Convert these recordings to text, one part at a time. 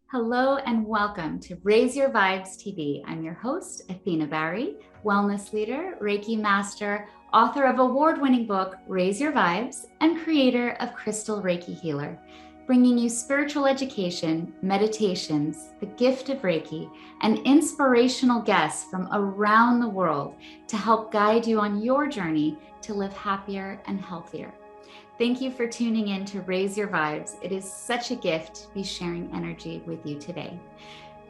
Hello and welcome to Raise Your Vibes TV. I'm your host, Athena bahri, wellness leader, Reiki master, author of award-winning book, Raise Your Vibes, and creator of Crystal Reiki Healer, bringing you spiritual education, meditations, the gift of Reiki, and inspirational guests from around the world to help guide you on your journey to live happier and healthier. Thank you for tuning in to Raise Your Vibes. It is such a gift to be sharing energy with you today.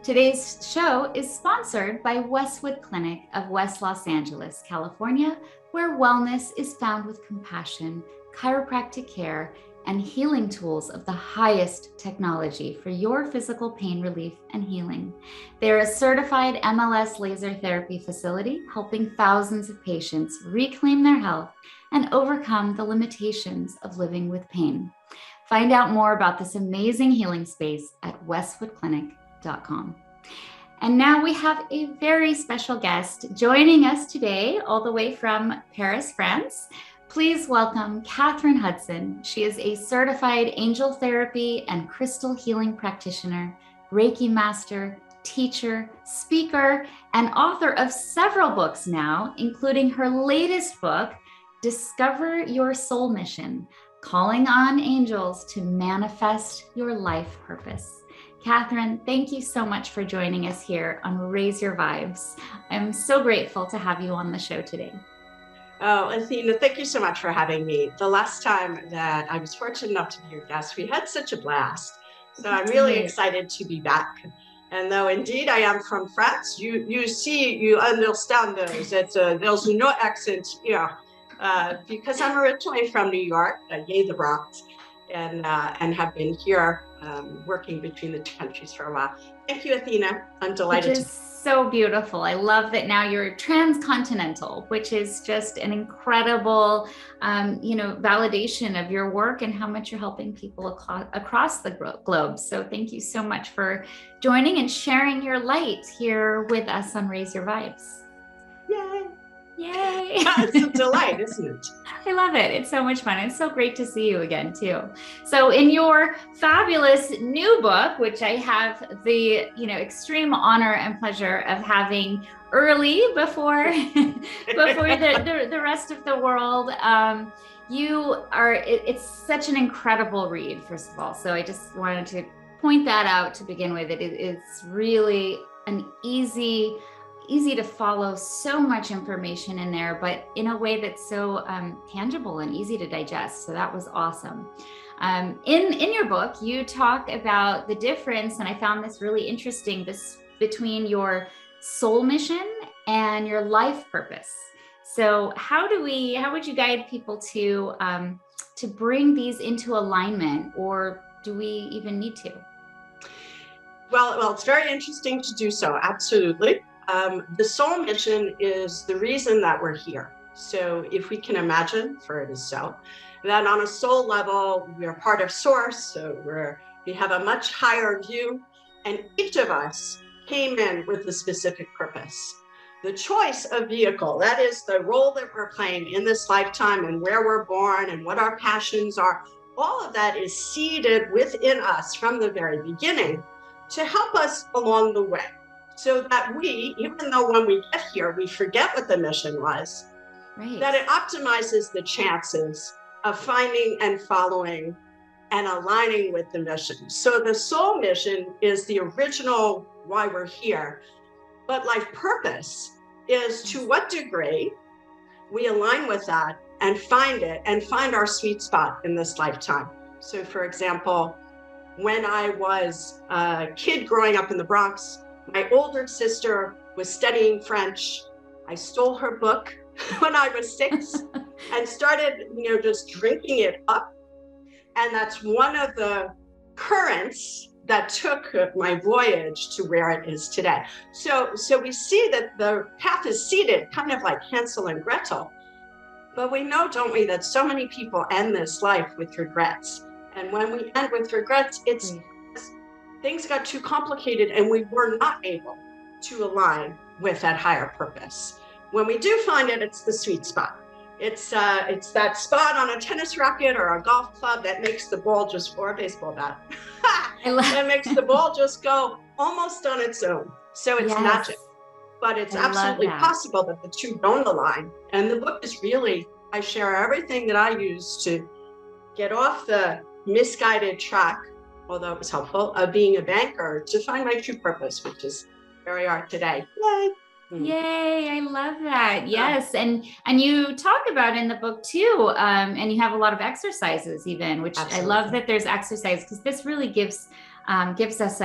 Today's show is sponsored by Westwood Clinic of West Los Angeles, California, where wellness is found with compassion, chiropractic care, and healing tools of the highest technology for your physical pain relief and healing. They're a certified MLS laser therapy facility, helping thousands of patients reclaim their health and overcome the limitations of living with pain. Find out more about this amazing healing space at westwoodclinic.com. And now we have a very special guest joining us today, all the way from Paris, France. Please welcome Catherine Hudson. She is a certified angel therapy and crystal healing practitioner, Reiki master, teacher, speaker, and author of several books now, including her latest book, Discover Your Soul Mission, Calling on Angels to Manifest Your Life Purpose. Catherine, thank you so much for joining us here on Raise Your Vibes. I'm so grateful to have you on the show today. Oh, Athena, thank you so much for having me. The last time that I was fortunate enough to be your guest, we had such a blast. So I'm really excited to be back. And though indeed I am from France, you understand there's no accent here. Because I'm originally from New York, the Bronx, and have been here working between the two countries for a while. Thank you, Athena. I'm delighted. Which is so beautiful. I love that now you're transcontinental, which is just an incredible, validation of your work and how much you're helping people across the globe. So thank you so much for joining and sharing your light here with us on Raise Your Vibes. Yay! Yay! It's a delight, isn't it? I love it. It's so much fun. It's so great to see you again, too. So in your fabulous new book, which I have the, extreme honor and pleasure of having early before the rest of the world, it's such an incredible read, first of all. So I just wanted to point that out to begin with. It's really an easy to follow, so much information in there, but in a way that's so tangible and easy to digest. So that was awesome. In your book, you talk about the difference, and I found this really interesting, between your soul mission and your life purpose. So how would you guide people to bring these into alignment, or do we even need to? Well, it's very interesting to do so. Absolutely. The soul mission is the reason that we're here. So if we can imagine, for it is so, that on a soul level, we're part of source. So we have a much higher view, and each of us came in with a specific purpose. The choice of vehicle, that is the role that we're playing in this lifetime and where we're born and what our passions are, all of that is seeded within us from the very beginning to help us along the way. So that we, even though when we get here, we forget what the mission was, right, that it optimizes the chances of finding and following and aligning with the mission. So the soul mission is the original why we're here, but life purpose is to what degree we align with that and find it and find our sweet spot in this lifetime. So for example, when I was a kid growing up in the Bronx, my older sister was studying French. I stole her book when I was 6 and started, just drinking it up. And that's one of the currents that took my voyage to where it is today. So we see that the path is seeded, kind of like Hansel and Gretel. But we know, don't we, that so many people end this life with regrets. And when we end with regrets, things got too complicated and we were not able to align with that higher purpose. When we do find it, it's the sweet spot. It's that spot on a tennis racket or a golf club that makes the ball or a baseball bat. That makes the ball just go almost on its own. So it's magic. But it's absolutely possible that the two don't align. And the book is really, I share everything that I use to get off the misguided track, although it was helpful, of being a banker to find my true purpose, which is where we are today. Yay! Yay, I love that. Yes. And you talk about in the book too, and you have a lot of exercises even, which Absolutely. I love that there's exercise, because this really gives us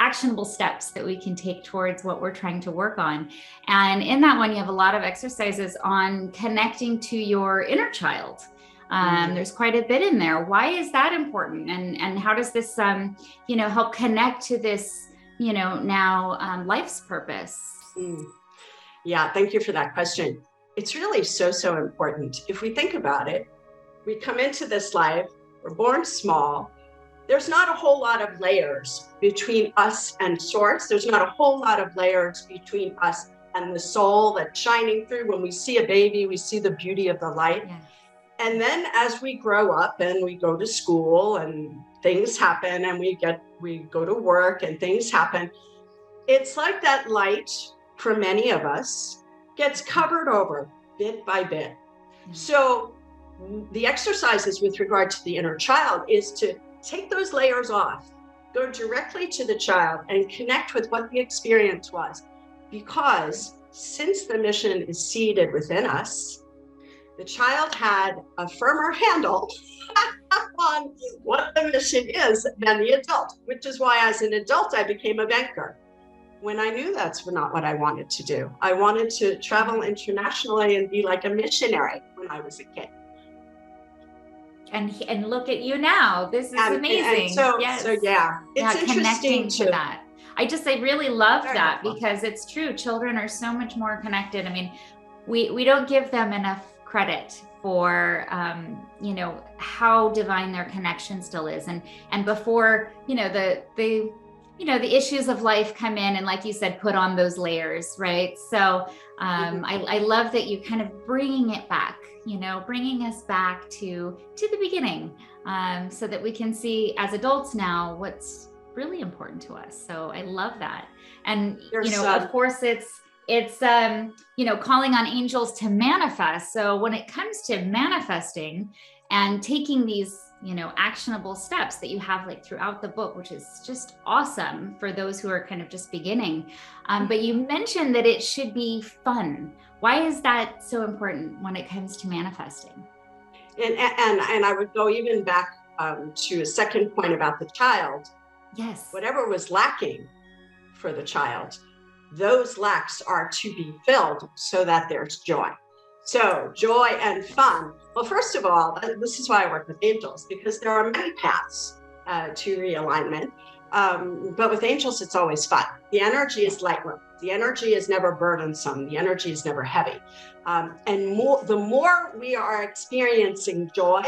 actionable steps that we can take towards what we're trying to work on. And in that one, you have a lot of exercises on connecting to your inner child. There's quite a bit in there. Why is that important? And how does this, help connect to this, now life's purpose? Yeah, thank you for that question. It's really so important. If we think about it, we come into this life, we're born small. There's not a whole lot of layers between us and source. There's not a whole lot of layers between us and the soul that's shining through. When we see a baby, we see the beauty of the light. Yeah. And then as we grow up and we go to school and things happen and we go to work and things happen, it's like that light, for many of us, gets covered over bit by bit. So the exercises with regard to the inner child is to take those layers off, go directly to the child and connect with what the experience was. Because since the mission is seated within us, the child had a firmer handle on what the mission is than the adult, which is why as an adult, I became a banker. When I knew that's not what I wanted to do. I wanted to travel internationally and be like a missionary when I was a kid. And look at you now. This is amazing. So yeah, it's interesting to that. I really love that because it's true. Children are so much more connected. I mean, we don't give them enough credit for how divine their connection still is. And before the issues of life come in and, like you said, put on those layers, right? So I love that you kind of bringing it back, bringing us back to the beginning, so that we can see as adults now what's really important to us. So I love that. And, of course it's calling on angels to manifest. So when it comes to manifesting and taking these actionable steps that you have like throughout the book, which is just awesome for those who are kind of just beginning. But you mentioned that it should be fun. Why is that so important when it comes to manifesting? And I would go even back to a second point about the child. Yes. Whatever was lacking for the child, those lacks are to be filled so that there's joy. So joy and fun. Well, first of all, this is why I work with angels, because there are many paths to realignment. But with angels, it's always fun. The energy is lightweight. The energy is never burdensome. The energy is never heavy. The more we are experiencing joy,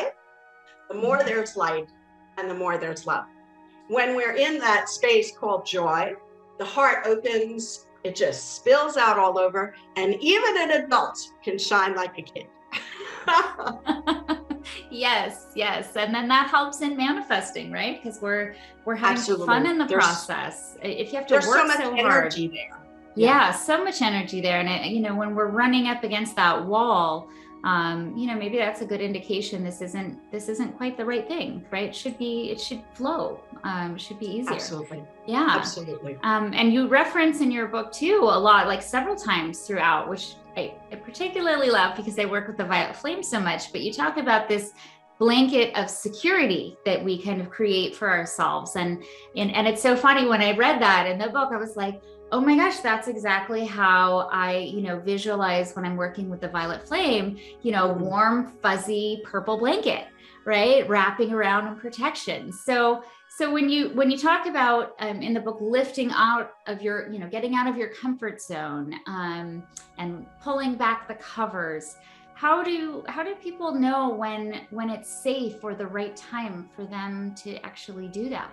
the more there's light and the more there's love. When we're in that space called joy, the heart opens, it just spills out all over, and even an adult can shine like a kid. Yes. And then that helps in manifesting, right? Because we're having Absolutely. Fun in the process. If you have to work so much energy there. Yeah, so much energy there. And when we're running up against that wall, maybe that's a good indication this isn't quite the right thing, right? It should flow. It should be easier. Absolutely. Yeah. Absolutely. And you reference in your book too, a lot, like several times throughout, which I particularly love because I work with the violet flame so much, but you talk about this blanket of security that we kind of create for ourselves. And it's so funny, when I read that in the book, I was like, oh my gosh, that's exactly how I, visualize when I'm working with the violet flame, warm, fuzzy purple blanket, right? Wrapping around in protection. So when you talk about in the book, lifting out of your, getting out of your comfort zone and pulling back the covers, how do people know when it's safe or the right time for them to actually do that?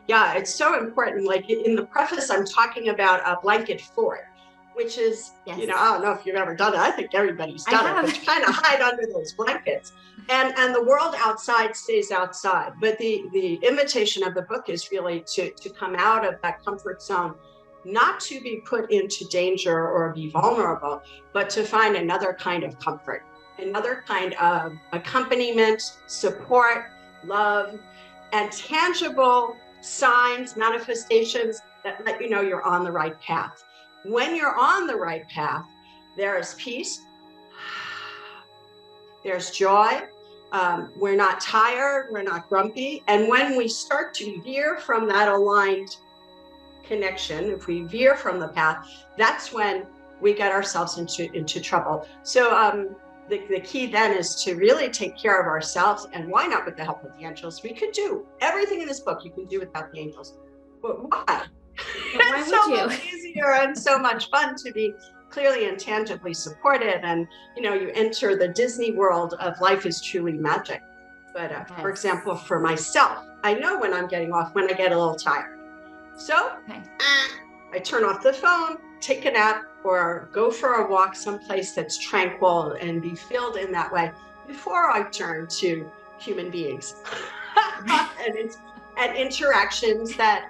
Yeah, it's so important. Like in the preface, I'm talking about a blanket fort. which is, Yes. I don't know if you've ever done it. I think everybody's done it, but you kind of hide under those blankets. And the world outside stays outside. But the invitation of the book is really to come out of that comfort zone, not to be put into danger or be vulnerable, but to find another kind of comfort, another kind of accompaniment, support, love, and tangible signs, manifestations that let you know you're on the right path. When you're on the right path, there is peace, there's joy. We're not tired, we're not grumpy. And when we start to veer from that aligned connection, if we veer from the path, that's when we get ourselves into trouble. So the key then is to really take care of ourselves, and why not with the help of the angels? We could do everything in this book you can do without the angels. But why? It's so much easier and so much fun to be clearly and tangibly supported. And, you enter the Disney world of life is truly magic. But for example, for myself, I know when I'm getting off, when I get a little tired. So I turn off the phone, take a nap, or go for a walk someplace that's tranquil and be filled in that way before I turn to human beings and interactions that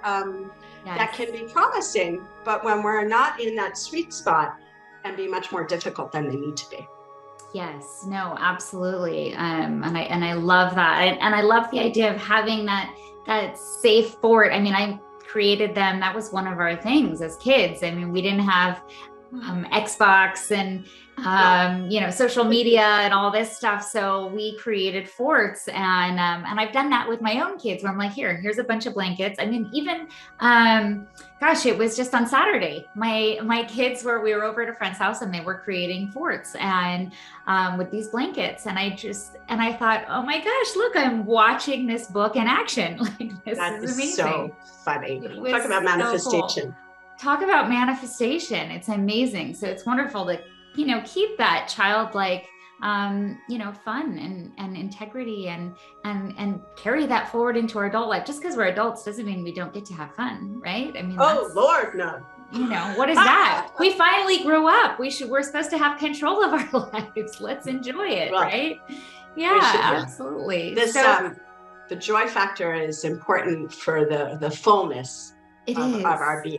that can be promising, but when we're not in that sweet spot, can be much more difficult than they need to be. Yes, no, absolutely. And I love that. And I love the idea of having that safe fort. I mean, I created them. That was one of our things as kids. I mean, we didn't have Xbox and social media and all this stuff. So we created forts, and I've done that with my own kids where I'm like, here's a bunch of blankets. I mean, even it was just on Saturday. My kids we were over at a friend's house and they were creating forts and with these blankets. And I thought, oh my gosh, look, I'm watching this book in action. Like this is amazing. So funny. Talk about manifestation. So cool. Talk about manifestation. It's amazing. So it's wonderful to, keep that childlike, fun and integrity and carry that forward into our adult life. Just because we're adults doesn't mean we don't get to have fun, right? I mean, Lord, no. What is that? We finally grew up. We're supposed to have control of our lives. Let's enjoy it, right? Yeah, absolutely. The joy factor is important for the fullness of our being.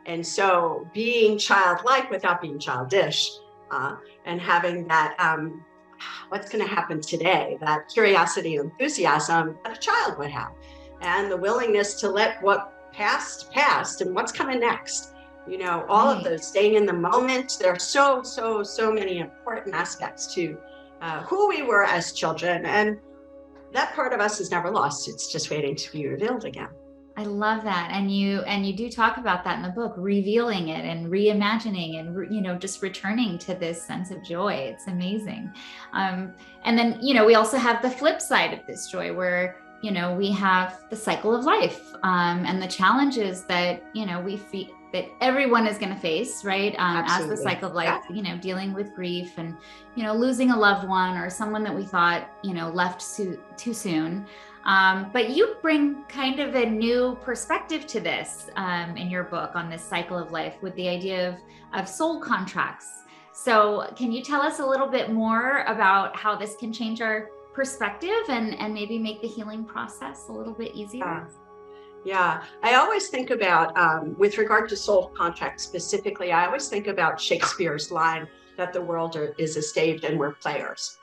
And so being childlike without being childish, and having that, what's going to happen today, that curiosity and enthusiasm that a child would have, and the willingness to let what past and what's coming next, all of those, staying in the moment. There are so many important aspects to who we were as children. And that part of us is never lost. It's just waiting to be revealed again. I love that. And you do talk about that in the book, revealing it and reimagining and, just returning to this sense of joy. It's amazing. And then, we also have the flip side of this joy where, we have the cycle of life and the challenges that, we feel that everyone is going to face, right? As the cycle of life, dealing with grief and, losing a loved one or someone that we thought, left too soon. But you bring kind of a new perspective to this in your book on this cycle of life with the idea of soul contracts. So can you tell us a little bit more about how this can change our perspective and maybe make the healing process a little bit easier? Yeah, I always think about, with regard to soul contracts specifically, I always think about Shakespeare's line that the world is a stage and we're players.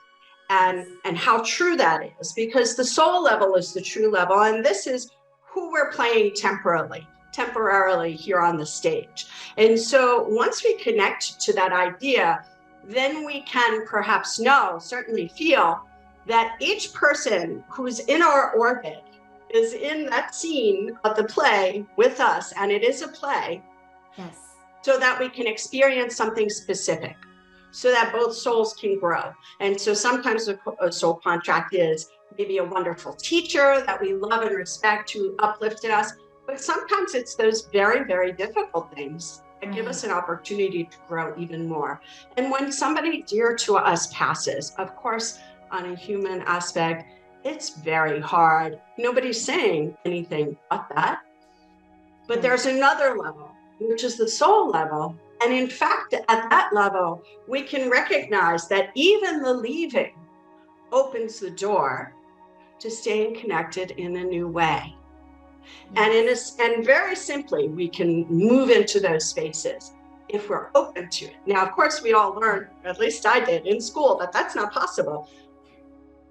And how true that is, because the soul level is the true level. And this is who we're playing temporarily here on the stage. And so once we connect to that idea, then we can perhaps certainly feel that each person who's in our orbit is in that scene of the play with us. And it is a play. Yes. So that we can experience something specific, so that both souls can grow. And so sometimes a soul contract is maybe a wonderful teacher that we love and respect who uplifted us, but sometimes it's those very, very difficult things that give us an opportunity to grow even more. And when somebody dear to us passes, of course, on a human aspect, it's very hard. Nobody's saying anything but that. But there's another level, which is the soul level, And in fact, at that level, we can recognize that even the leaving opens the door to staying connected in a new way. Yes. And very simply, we can move into those spaces if we're open to it. Now, of course, we all learned, at least I did in school, that that's not possible.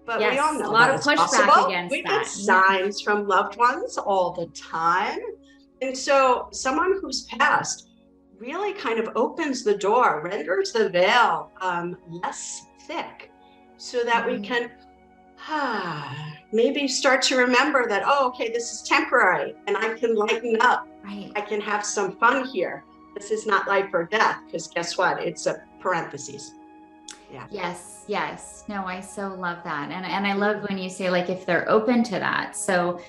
But we all Yes, a know lot that of it's pushback possible. against We get that. Yeah. signs from loved ones all the time. And so someone who's passed really kind of opens the door, renders the veil less thick, so that we can maybe start to remember that, oh, okay, this is temporary and I can lighten up. Right. I can have some fun here. This is not life or death, because guess what? It's a parentheses. Yeah. Yes, yes. No, I so love that. And I love when you say, like, if they're open to that. So,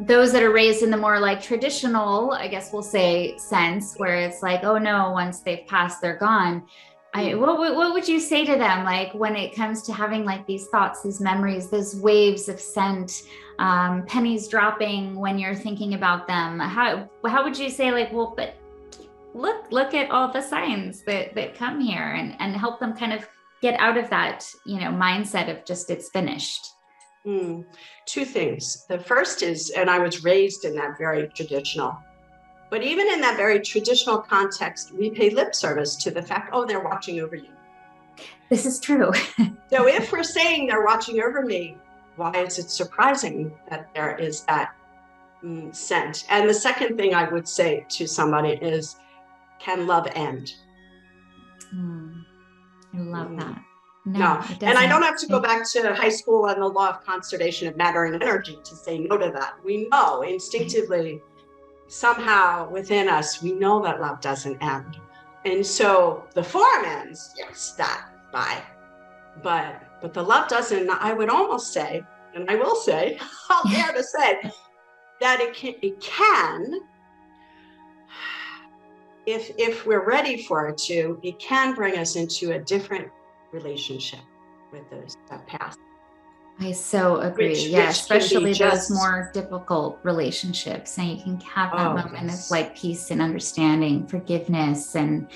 those that are raised in the more like traditional, I guess we'll say, sense, where it's like, oh no, once they've passed, they're gone. What would you say to them, like, when it comes to having like these thoughts, these memories, those waves of scent, pennies dropping when you're thinking about them? How would you say, like, well, but look at all the signs that come here, and help them kind of get out of that, mindset of just it's finished? Two things. The first is, and I was raised in that very traditional, but even in that very traditional context, we pay lip service to the fact, oh, they're watching over you. This is true. So if we're saying they're watching over me, why is it surprising that there is that scent? And the second thing I would say to somebody is, can love end? I love that. No. It doesn't. And I don't have to go back to high school and the law of conservation of matter and energy to say no to that. We know instinctively, somehow within us, we know that love doesn't end. And so the form ends, yes, that, bye. But the love doesn't. I would almost say, and I will say, I'll dare to say, that it can, if we're ready for it to, it can bring us into a different relationship with those that pass. I so agree. Especially those more difficult relationships, and you can have that moment of like peace and understanding, forgiveness, and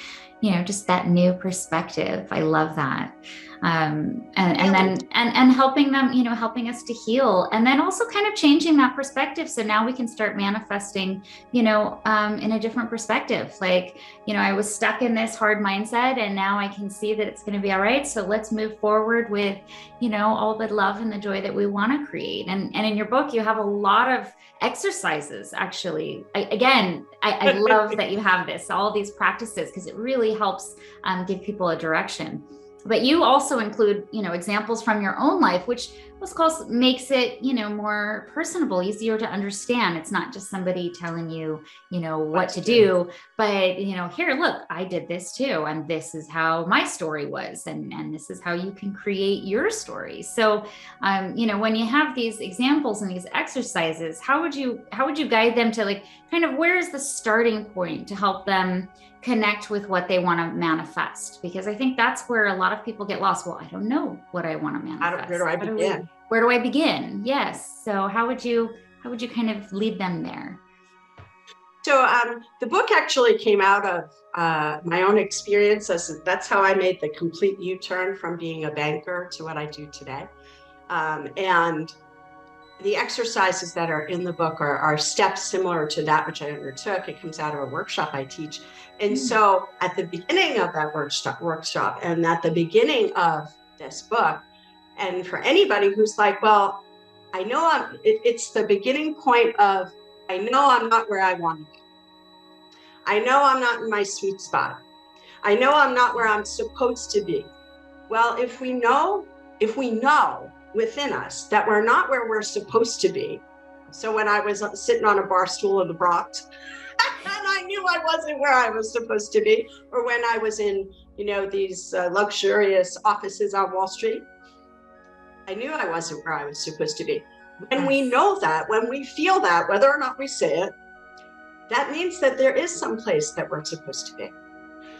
just that new perspective. I love that. And then helping them, helping us to heal, and then also kind of changing that perspective. So now we can start manifesting, in a different perspective. Like, I was stuck in this hard mindset, and now I can see that it's going to be all right. So let's move forward with, all the love and the joy that we want to create. And in your book, you have a lot of exercises, actually. I love that you have all these practices, because it really helps give people a direction. But you also include, examples from your own life, which of course makes it, more personable, easier to understand. It's not just somebody telling you, what to do, but, here, look, I did this too. And this is how my story was. And this is how you can create your story. So, when you have these examples and these exercises, how would you guide them to, like, kind of, where is the starting point to help them connect with what they want to manifest? Because I think that's where a lot of people get lost. Well, I don't know what I want to manifest. Where do I begin? Where do I begin? Yes. So how would you kind of lead them there? So the book actually came out of my own experience. That's how I made the complete U-turn from being a banker to what I do today. And the exercises that are in the book are steps similar to that which I undertook. It comes out of a workshop I teach. And so at the beginning of that workshop and at the beginning of this book, and for anybody who's like, well, I know it's the beginning point of, I know I'm not where I want to be. I know I'm not in my sweet spot. I know I'm not where I'm supposed to be. Well, if we know within us that we're not where we're supposed to be. So when I was sitting on a bar stool in the Bronx, and I knew I wasn't where I was supposed to be, or when I was in, these luxurious offices on Wall Street, I knew I wasn't where I was supposed to be. When we know that, when we feel that, whether or not we say it, that means that there is some place that we're supposed to be.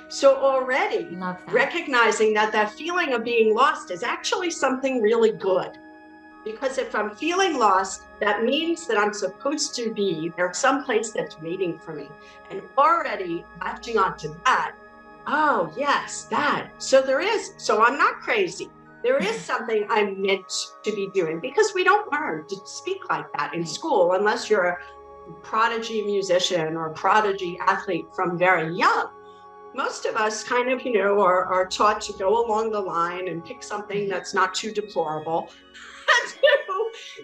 So already recognizing that feeling of being lost is actually something really good, Because if I'm feeling lost, that means that I'm supposed to be there's someplace that's waiting for me. And already latching onto that, oh yes, that. So I'm not crazy. There is something I'm meant to be doing, because we don't learn to speak like that in school unless you're a prodigy musician or prodigy athlete from very young. Most of us kind of, are taught to go along the line and pick something that's not too deplorable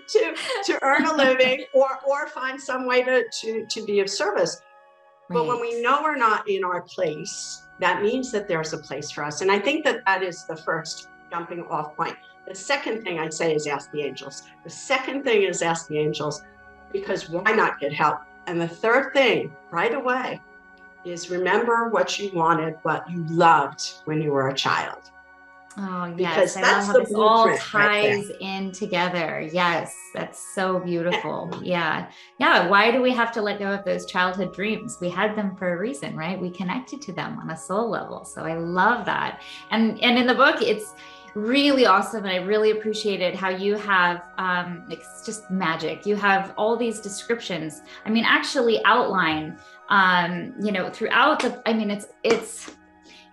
to earn a living or find some way to be of service. Right. But when we know we're not in our place, that means that there's a place for us. And I think that is the first jumping off point. The second thing I'd say is ask the angels. Because why not get help? And the third thing right away is remember what you wanted, what you loved when you were a child. Oh, yes. Because I that's love how the this all blueprint ties in together. Yes. That's so beautiful. Yeah. Yeah. Why do we have to let go of those childhood dreams? We had them for a reason, right? We connected to them on a soul level. So I love that. And in the book, it's really awesome. And I really appreciated how you have, it's just magic. You have all these descriptions. I mean, actually outline, throughout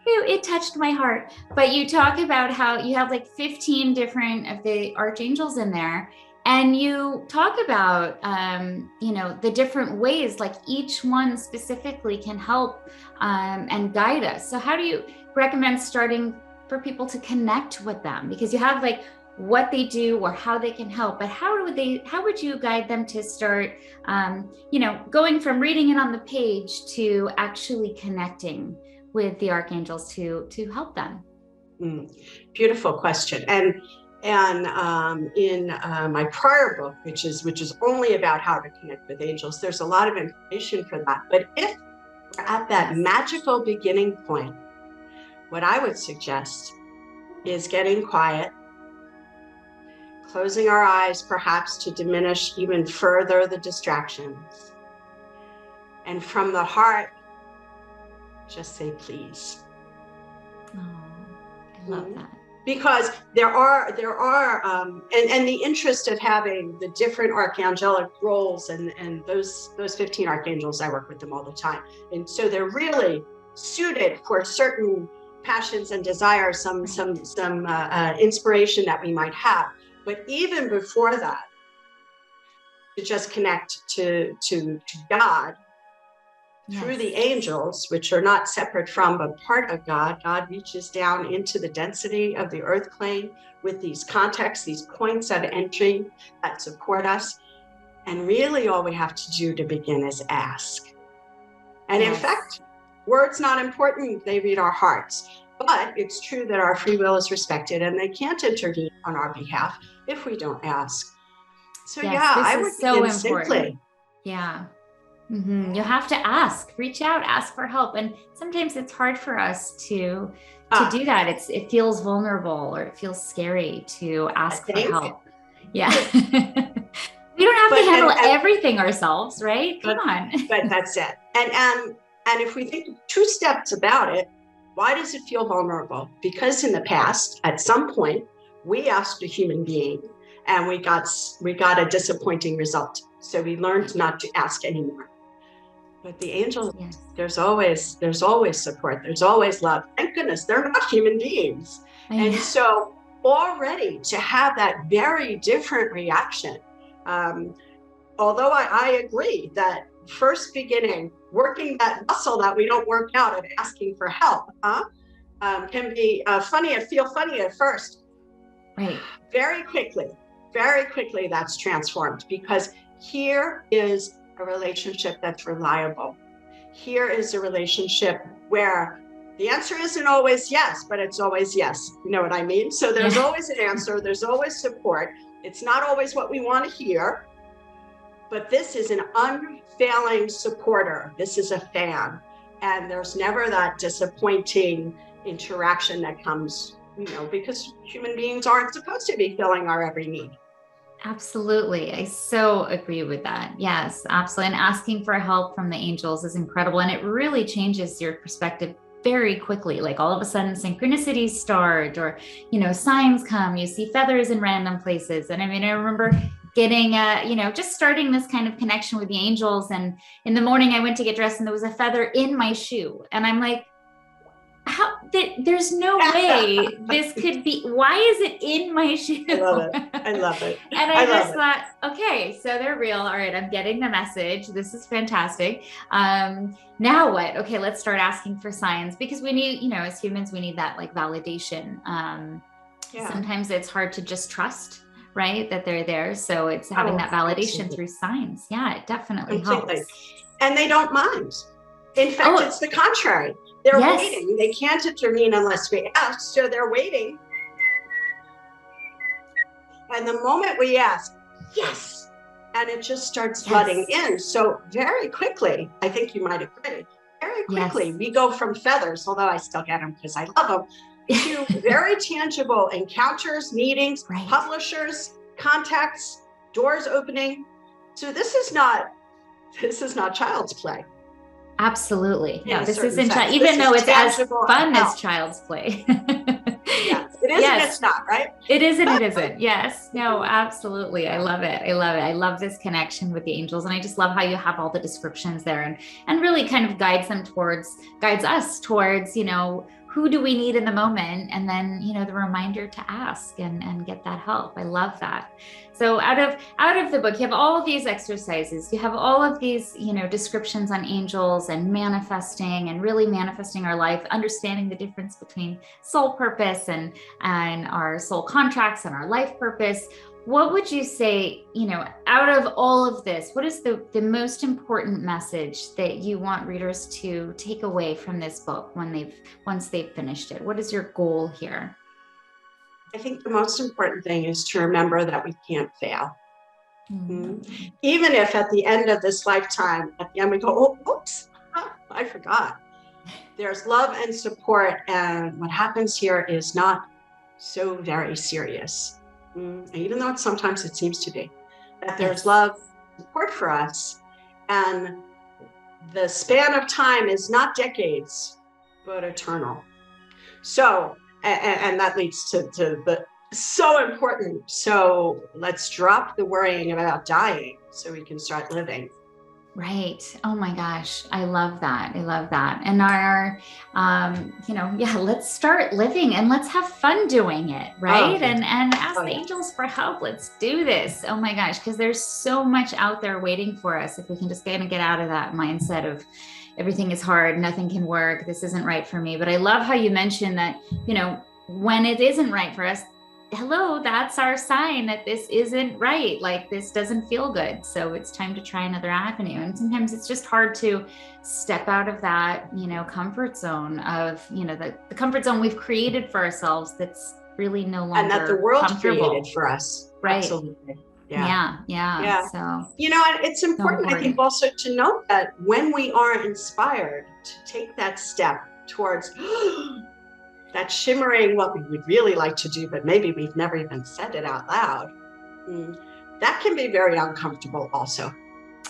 it touched my heart. But you talk about how you have like 15 different of the archangels in there. And you talk about, the different ways, like each one specifically can help and guide us. So how do you recommend starting for people to connect with them? Because you have like what they do or how they can help, but how would you guide them to start, going from reading it on the page to actually connecting with the archangels to help them? Beautiful question. And in my prior book, which is only about how to connect with angels, there's a lot of information for that. But if we're at that magical beginning point, what I would suggest is getting quiet, closing our eyes perhaps to diminish even further the distractions, and from the heart, just say please. Oh, I love that. Because there are, and the interest of having the different archangelic roles and those 15 archangels, I work with them all the time. And so they're really suited for certain passions and desires, some inspiration that we might have. But even before that, to just connect to God, through the angels, which are not separate from, but part of God. God reaches down into the density of the earth plane with these contacts, these points of entry that support us. And really all we have to do to begin is ask. And in fact, words not important, they read our hearts. But it's true that our free will is respected and they can't intervene on our behalf if we don't ask. So I would begin simply. Yeah. Mm-hmm. You have to ask, reach out, ask for help. And sometimes it's hard for us to do that. It feels vulnerable or it feels scary to ask for help. Yeah. We don't have to handle everything ourselves, right? Come on. But that's it. And if we think 2 steps about it, why does it feel vulnerable? Because in the past, at some point, we asked a human being and we got a disappointing result. So we learned not to ask anymore. But the angels, there's always support. There's always love. Thank goodness they're not human beings. And so already to have that very different reaction, although I agree that first beginning, working that muscle that we don't work out of asking for help, can be feel funny at first. Right. Very quickly, that's transformed, because here is a relationship that's reliable. Here is a relationship where the answer isn't always yes, but it's always yes. You know what I mean? So there's always an answer. There's always support. It's not always what we want to hear, but this is an unfailing supporter. This is a fan. And there's never that disappointing interaction that comes, because human beings aren't supposed to be filling our every need. Absolutely. I so agree with that. Yes, absolutely. And asking for help from the angels is incredible. And it really changes your perspective very quickly. Like all of a sudden synchronicities start, or, signs come, you see feathers in random places. And I mean, I remember getting, just starting this kind of connection with the angels. And in the morning I went to get dressed and there was a feather in my shoe. And I'm like, there's no way this could be, why is it in my shoe? I love it. I love it. And I just thought, okay, so they're real. All right, I'm getting the message. This is fantastic. Now what? Okay, let's start asking for signs, because we need, as humans, we need that like validation. Sometimes it's hard to just trust, right, that they're there. So it's having that validation through signs. Yeah, it definitely helps. And they don't mind. In fact, it's the contrary. They're waiting. They can't intervene unless we ask. So they're waiting. And the moment we ask, yes, and it just starts flooding in. So very quickly, I think you might agree, very quickly, we go from feathers, although I still get them because I love them, to very tangible encounters, meetings, publishers, contacts, doors opening. So this is not child's play. Absolutely. No, this isn't, even though it's as fun as child's play. Yes, it is and it's not, right? It is and it isn't. Yes. No, absolutely. I love it. I love it. I love this connection with the angels. And I just love how you have all the descriptions there and really kind of guides us towards, who do we need in the moment? And then, the reminder to ask and get that help. I love that. So out of the book, you have all of these exercises, you have all of these, descriptions on angels and manifesting and really manifesting our life, understanding the difference between soul purpose and our soul contracts and our life purpose. What would you say, out of all of this, what is the most important message that you want readers to take away from this book once they've finished it? What is your goal here? I think the most important thing is to remember that we can't fail. Mm-hmm. Even if at the end of this lifetime, at the end we go, oops, I forgot. There's love and support, and what happens here is not so very serious. Even though sometimes it seems to be, that there's love, support for us, and the span of time is not decades, but eternal. So, and that leads to the so important. So let's drop the worrying about dying so we can start living. Right. Oh my gosh. I love that. I love that. And let's start living and let's have fun doing it. Right. And ask the angels for help. Let's do this. Oh my gosh. Cause there's so much out there waiting for us. If we can just kind of get out of that mindset of everything is hard, nothing can work, this isn't right for me. But I love how you mentioned that, when it isn't right for us, hello, that's our sign that this isn't right. Like this doesn't feel good. So it's time to try another avenue. And sometimes it's just hard to step out of that, comfort zone of, the comfort zone we've created for ourselves. That's really no longer and that the world created for us. Right. Absolutely. Yeah. So, and it's important, I think, also to note that when we are inspired to take that step towards that shimmering, what we would really like to do, but maybe we've never even said it out loud, that can be very uncomfortable also.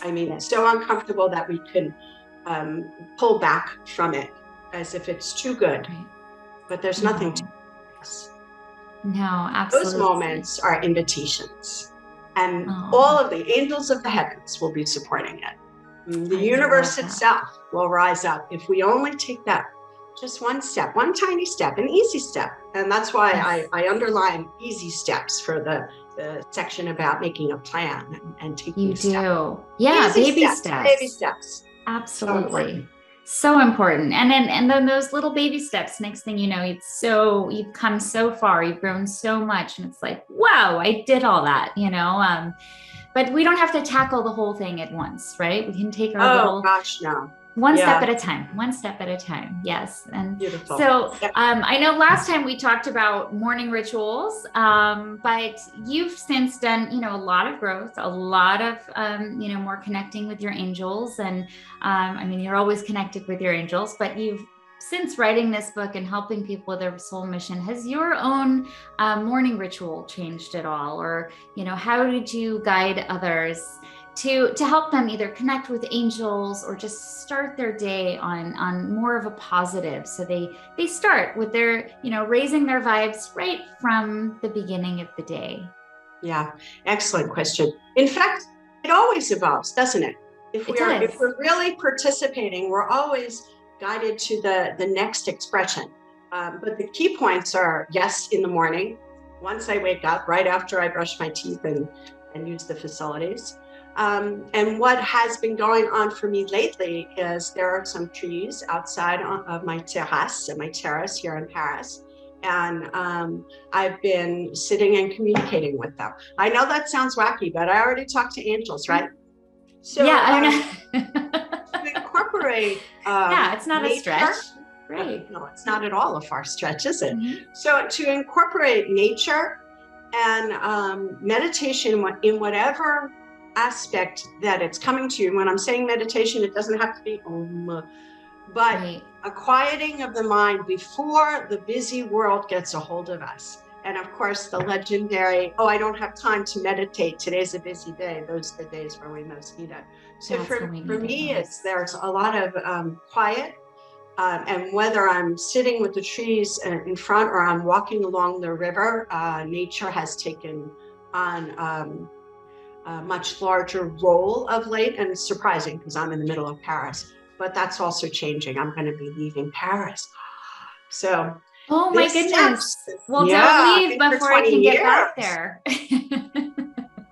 I mean, it's so uncomfortable that we can pull back from it as if it's too good, but there's nothing to us. No, absolutely. Those moments are invitations, and all of the angels of the heavens will be supporting it. The universe itself will rise up if we only take that just one step, one tiny step, an easy step. And that's why I underline easy steps for the section about making a plan and taking steps. You do. Yeah, baby steps. Baby steps. Absolutely. So important. And then those little baby steps, next thing you know, you've come so far, you've grown so much. And it's like, wow, I did all that, but we don't have to tackle the whole thing at once, right? We can take our one step at a time. Yes. And beautiful. So I know last time we talked about morning rituals, but you've since done, a lot of growth, a lot of, more connecting with your angels. And you're always connected with your angels, but you've since writing this book and helping people with their soul mission, has your own morning ritual changed at all? Or, how did you guide others to help them either connect with angels or just start their day on more of a positive. So they start with their, raising their vibes right from the beginning of the day. Yeah, excellent question. In fact, it always evolves, doesn't it? If we're really participating, we're always guided to the next expression. But the key points are, yes, in the morning, once I wake up, right after I brush my teeth and use the facilities. And what has been going on for me lately is there are some trees outside of my terrace here in Paris. And I've been sitting and communicating with them. I know that sounds wacky, but I already talked to angels, right? So yeah, I know. To incorporate it's not nature, a stretch. Right. No, it's not at all a far stretch, is it? Mm-hmm. So to incorporate nature and meditation in whatever aspect that it's coming to you. When I'm saying meditation, it doesn't have to be but right. A quieting of the mind before the busy world gets a hold of us. And of course, the legendary, I don't have time to meditate. Today's a busy day. Those are the days where we most need it. So for me, there's a lot of quiet. And whether I'm sitting with the trees in front or I'm walking along the river, nature has taken on a much larger role of late. And it's surprising because I'm in the middle of Paris, but that's also changing. I'm going to be leaving Paris. So, oh my goodness. Well, don't leave before I can get back there.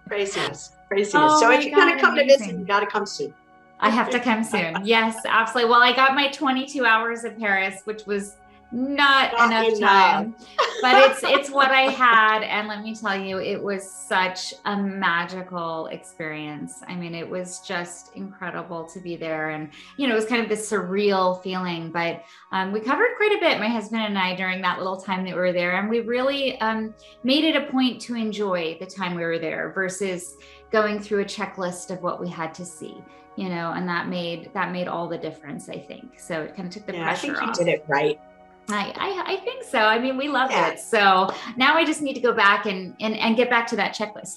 Craziness. So if you're going to come to visit, you got to come soon. I have to come soon. Yes, absolutely. Well, I got my 22 hours in Paris, which was not enough time, but it's what I had. And let me tell you, it was such a magical experience. I mean, it was just incredible to be there. And, it was kind of this surreal feeling, but we covered quite a bit, my husband and I, during that little time that we were there. And we really made it a point to enjoy the time we were there versus going through a checklist of what we had to see, and that made all the difference, I think. So it kind of took the pressure off. I think you did it right. I think so. I mean, we loved it. So now I just need to go back and get back to that checklist.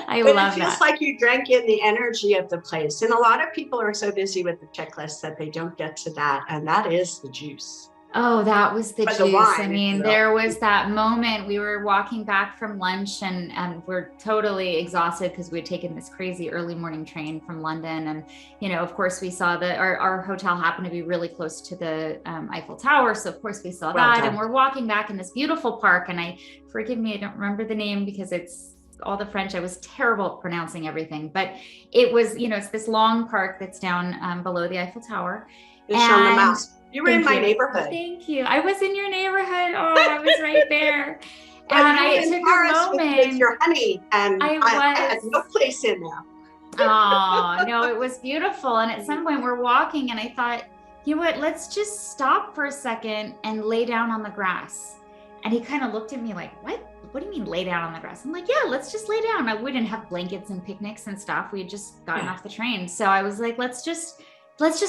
I love that. It feels like you drank in the energy of the place. And a lot of people are so busy with the checklist that they don't get to that. And that is the juice. Oh, that was the juice. I mean, there was that moment we were walking back from lunch and we're totally exhausted because we had taken this crazy early morning train from London. And, of course we saw our hotel happened to be really close to the Eiffel Tower. So of course we saw that and we're walking back in this beautiful park. And forgive me, I don't remember the name because it's all the French. I was terrible at pronouncing everything, but it was, it's this long park that's down below the Eiffel Tower. You were in my neighborhood. Thank you. I was in your neighborhood. Oh, I was right there. And I took a moment with your honey, and I had no place in there. Oh, no, it was beautiful. And at some point we're walking and I thought, you know what, let's just stop for a second and lay down on the grass. And he kind of looked at me like, what do you mean lay down on the grass? I'm like, yeah, let's just lay down. We didn't have blankets and picnics and stuff. We had just gotten off the train. So I was like, let's just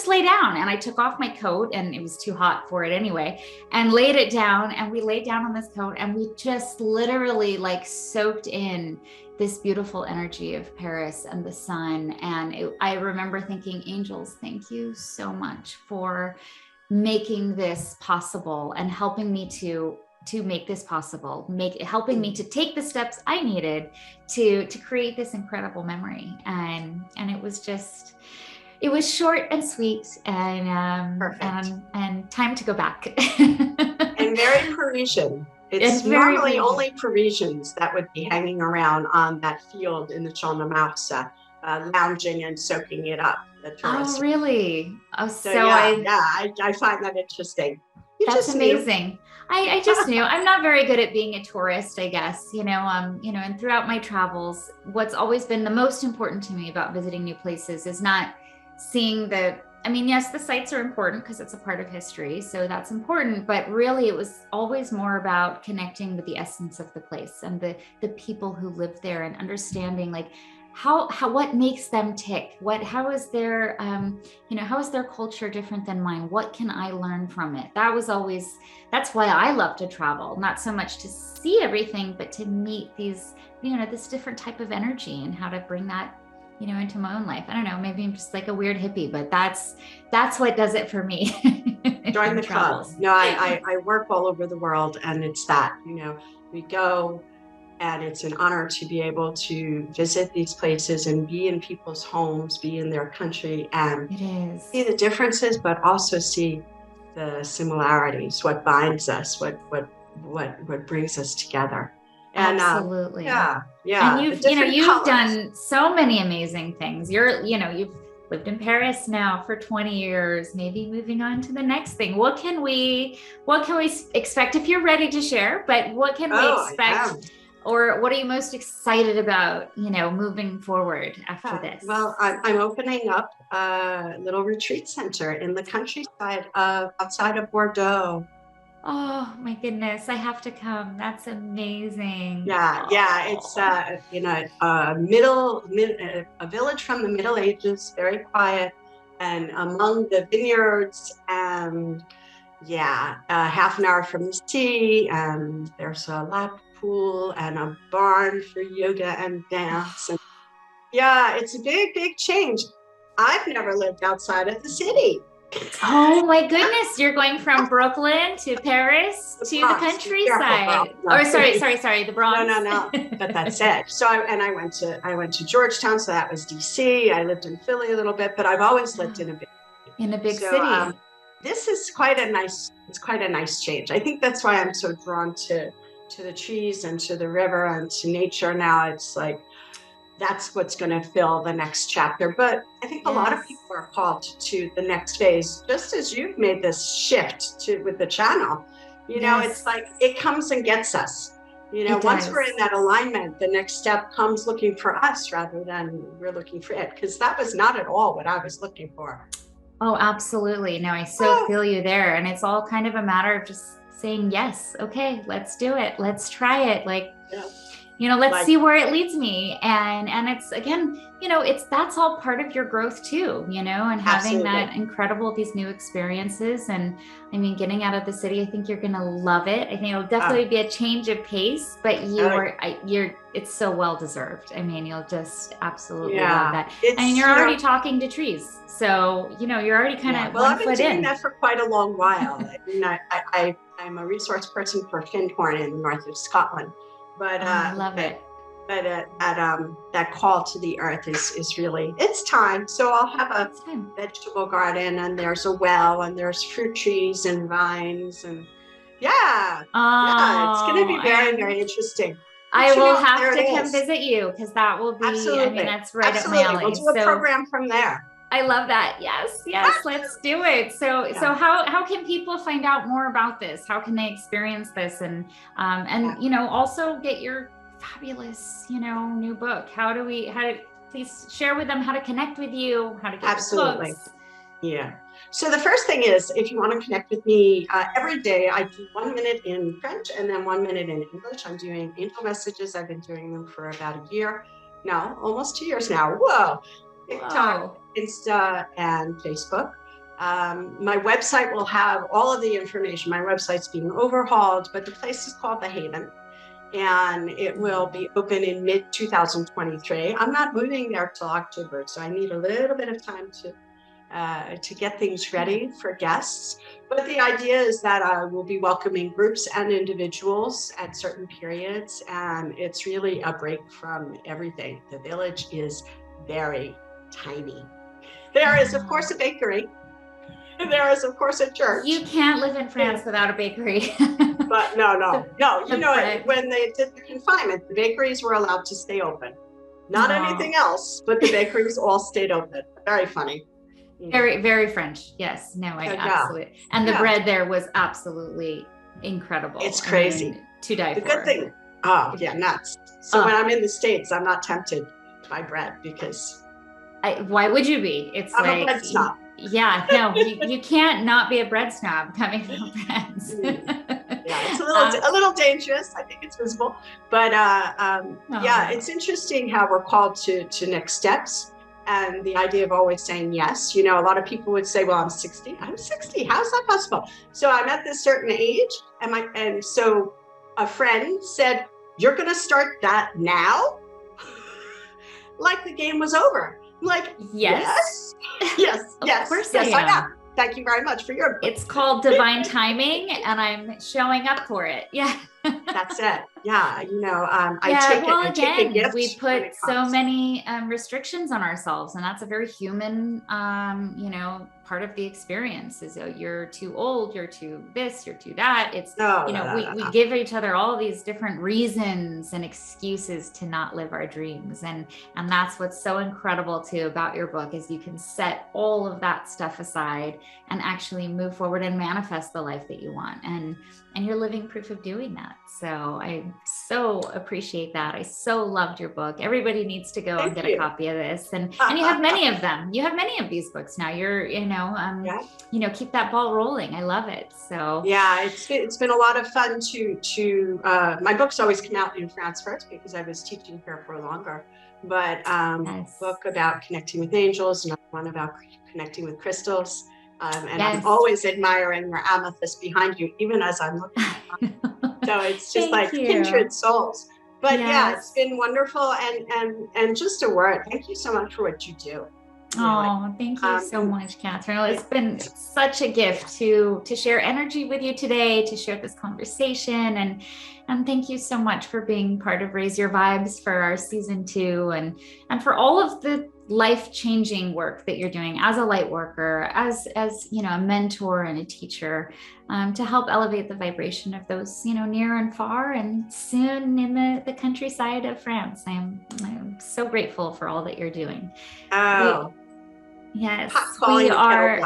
lay down. And I took off my coat and it was too hot for it anyway, and laid it down. And we laid down on this coat and we just literally soaked in this beautiful energy of Paris and the sun. And I remember thinking, angels, thank you so much for making this possible and helping me to make this possible, helping me to take the steps I needed to create this incredible memory. And it was just, it was short and sweet and time to go back. And very Parisian. It's normally only Parisians that would be hanging around on that field in the Champ de Mars, lounging and soaking it up. Oh, really? Oh, I find that interesting. That's amazing. I just knew. I'm not very good at being a tourist, I guess, and throughout my travels, what's always been the most important to me about visiting new places is not seeing yes, the sites are important because it's a part of history. So that's important. But really, it was always more about connecting with the essence of the place and the people who live there and understanding what makes them tick? How is their, how is their culture different than mine? What can I learn from it? That's why I love to travel, not so much to see everything, but to meet these, this different type of energy and how to bring that, into my own life. I don't know, maybe I'm just like a weird hippie, but that's what does it for me. Join the club. No, I work all over the world, and it's that, we go, and it's an honor to be able to visit these places and be in people's homes, be in their country, and see the differences, but also see the similarities, what binds us, what brings us together. And absolutely. Yeah. And you've done so many amazing things. You've lived in Paris now for 20 years, maybe moving on to the next thing. What can we expect, if you're ready to share, but what can we expect? Or what are you most excited about, moving forward after this? Well, I'm opening up a little retreat center in the countryside outside of Bordeaux. Oh my goodness, I have to come. That's amazing. Yeah, it's a village from the Middle Ages, very quiet, and among the vineyards, and half an hour from the sea, and there's a lap pool and a barn for yoga and dance. And it's a big change. I've never lived outside of the city. Oh my goodness, you're going from Brooklyn to Paris to the countryside. Or sorry, the Bronx. No, but that's it. So I went to Georgetown, so that was DC. I lived in Philly a little bit, but I've always lived in a big city. This is quite a nice change. I think that's why I'm so drawn to the trees and to the river and to nature. Now it's like, that's what's going to fill the next chapter. But I think a lot of people are called to the next phase, just as you've made this shift with the channel. It's like it comes and gets us. Once we're in that alignment, the next step comes looking for us rather than we're looking for it, because that was not at all what I was looking for. Oh, absolutely. No, I so feel you there. And it's all kind of a matter of just saying, yes, okay, let's do it. Let's try it. Let's see where it leads me. And it's, again, that's all part of your growth too, and having that these new experiences. And I mean, getting out of the city, I think you're going to love it. I think it'll definitely be a change of pace, but it's so well-deserved. I mean, you'll just absolutely love that. And you're already talking to trees. So, you're already kind of I've been doing that for quite a long while. I'm a resource person for Findhorn in the north of Scotland. But I love it. But that call to the earth is really, it's time. So I'll have a vegetable garden, and there's a well, and there's fruit trees and vines, and it's going to be very, very interesting. I will have to come visit you, because that will be, absolutely. I mean, that's right up my alley. We'll do a program from there. I love that. Yes, let's do it. So how can people find out more about this? How can they experience this? And also get your fabulous, new book. Please share with them how to connect with you, how to get your books. Yeah. So the first thing is, if you want to connect with me, every day I do 1 minute in French and then 1 minute in English. I'm doing angel messages. I've been doing them for about a year now, almost 2 years now. Whoa. TikTok, Insta, and Facebook. My website will have all of the information. My website's being overhauled, but the place is called The Haven, and it will be open in mid-2023. I'm not moving there till October, so I need a little bit of time to get things ready for guests. But the idea is that I will be welcoming groups and individuals at certain periods, and it's really a break from everything. The village is very tiny. There is, of course, a bakery. There is, of course, a church. You can't live in France without a bakery. But no. When they did the confinement, the bakeries were allowed to stay open. Not anything else, but the bakeries all stayed open. Very funny. Very, very French. Yes. No, absolutely. And the bread there was absolutely incredible. It's crazy. To die for. The good thing. Oh, yeah, nuts. So when I'm in the States, I'm not tempted by bread, because why would you be? It's I'm a bread snob. Yeah, no, you can't not be a bread snob coming from France. Yeah, it's a little dangerous. I think it's visible, but yeah, it's interesting how we're called to next steps, and the idea of always saying yes. You know, a lot of people would say, "Well, I'm 60. I'm 60. How's that possible?" So I'm at this certain age, and so a friend said, "You're going to start that now?" Like the game was over. I'm like, yes, yes, of course yes, I am. Thank you very much for your input. It's called divine timing, and I'm showing up for it. Yeah. That's it. Yeah. You know, I take a gift. We put so many restrictions on ourselves, and that's a very human, you know, part of the experience is you're too old, you're too this, you're too that. It's, we give each other all these different reasons and excuses to not live our dreams. And that's what's so incredible too about your book is you can set all of that stuff aside and actually move forward and manifest the life that you want. And you're living proof of doing that. So I so appreciate that. I so loved your book. Everybody needs to go and get a copy of this. And you have many of them. You have many of these books now. You're, keep that ball rolling. I love it. So yeah, it's been a lot of fun to my books always come out in France first because I was teaching here for longer. But book about connecting with angels, another one about connecting with crystals. And I'm always admiring your amethyst behind you, even as I'm looking at them. So it's just like kindred souls. But yeah, it's been wonderful. And just a word, thank you so much for what you do. Thank you so much, Catherine. It's been such a gift to share energy with you today, to share this conversation. And thank you so much for being part of Raise Your Vibes for our season 2 and for all of the life-changing work that you're doing as a light worker, as a mentor and a teacher, to help elevate the vibration of those, near and far and soon in the countryside of France. I'm so grateful for all that you're doing. Yes, we are.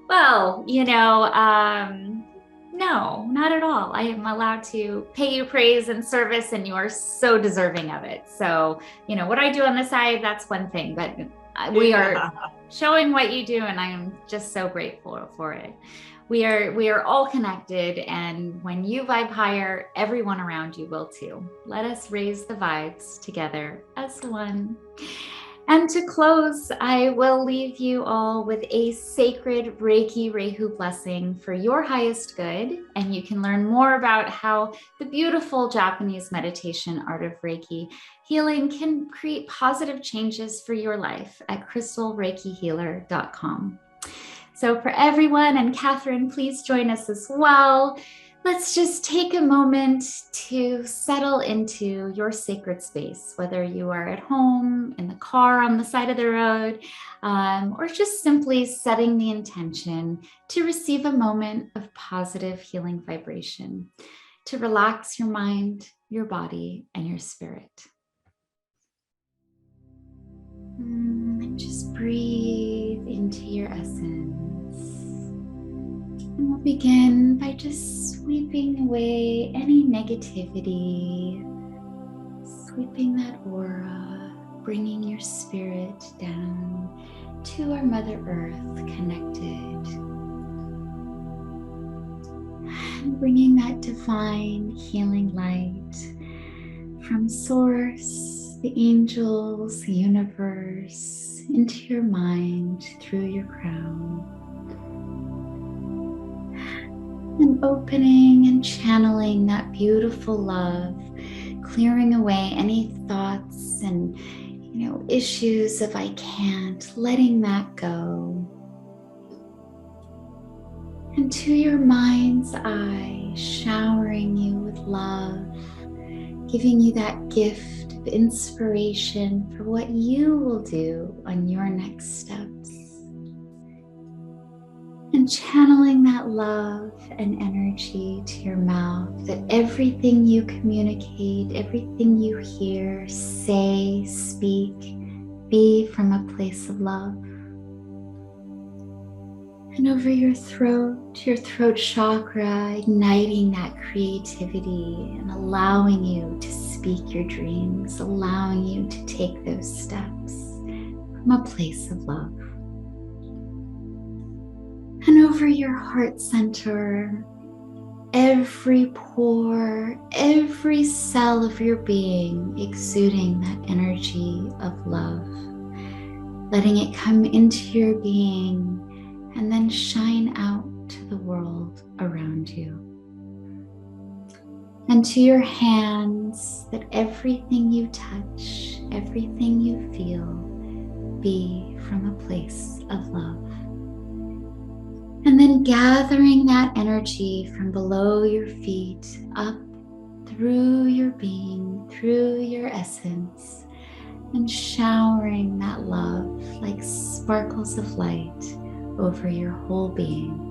Well, no, not at all. I am allowed to pay you praise and service, and you are so deserving of it. So, what I do on the side, that's one thing, but we are showing what you do, and I am just so grateful for it. We are all connected, and when you vibe higher, everyone around you will too. Let us raise the vibes together as one. And to close, I will leave you all with a sacred Reiki Reiju blessing for your highest good. And you can learn more about how the beautiful Japanese meditation art of Reiki healing can create positive changes for your life at crystalreikihealer.com. So for everyone, and Catherine, please join us as well. Let's just take a moment to settle into your sacred space, whether you are at home, in the car, on the side of the road, or just simply setting the intention to receive a moment of positive healing vibration, to relax your mind, your body, and your spirit. And just breathe into your essence. And we'll begin by just sweeping away any negativity, sweeping that aura, bringing your spirit down to our Mother Earth connected, and bringing that divine healing light from Source, the angels, the universe, into your mind through your crown. And opening and channeling that beautiful love, clearing away any thoughts and, issues of I can't, letting that go. And to your mind's eye, showering you with love, giving you that gift of inspiration for what you will do on your next steps. And channeling that love and energy to your mouth, that everything you communicate, everything you hear, say, speak, be from a place of love. And over your throat chakra, igniting that creativity and allowing you to speak your dreams, allowing you to take those steps from a place of love. And over your heart center, every pore, every cell of your being exuding that energy of love, letting it come into your being and then shine out to the world around you. And to your hands, that everything you touch, everything you feel, be from a place of love. And then gathering that energy from below your feet up through your being, through your essence, and showering that love like sparkles of light over your whole being.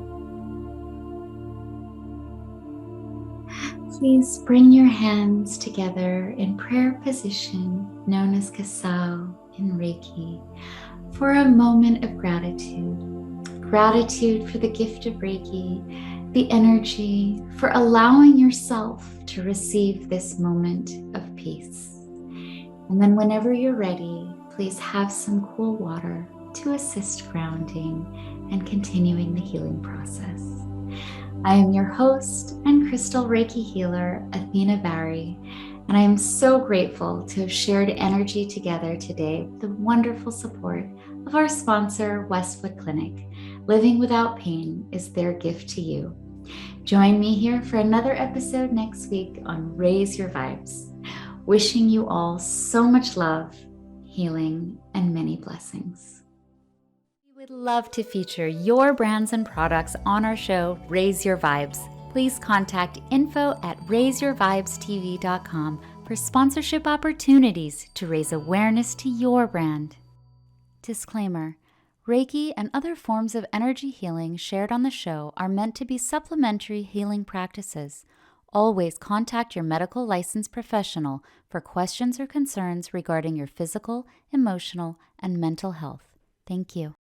Please bring your hands together in prayer position known as Kasau in Reiki for a moment of gratitude. Gratitude for the gift of Reiki, the energy, for allowing yourself to receive this moment of peace. And then whenever you're ready, please have some cool water to assist grounding and continuing the healing process. I am your host and crystal Reiki healer, Athena Bahri, and I am so grateful to have shared energy together today with the wonderful support of our sponsor, Westwood Clinic. Living without pain is their gift to you. Join me here for another episode next week on Raise Your Vibes. Wishing you all so much love, healing, and many blessings. We would love to feature your brands and products on our show, Raise Your Vibes. Please contact info@raiseyourvibestv.com for sponsorship opportunities to raise awareness to your brand. Disclaimer: Reiki and other forms of energy healing shared on the show are meant to be supplementary healing practices. Always contact your medical licensed professional for questions or concerns regarding your physical, emotional, and mental health. Thank you.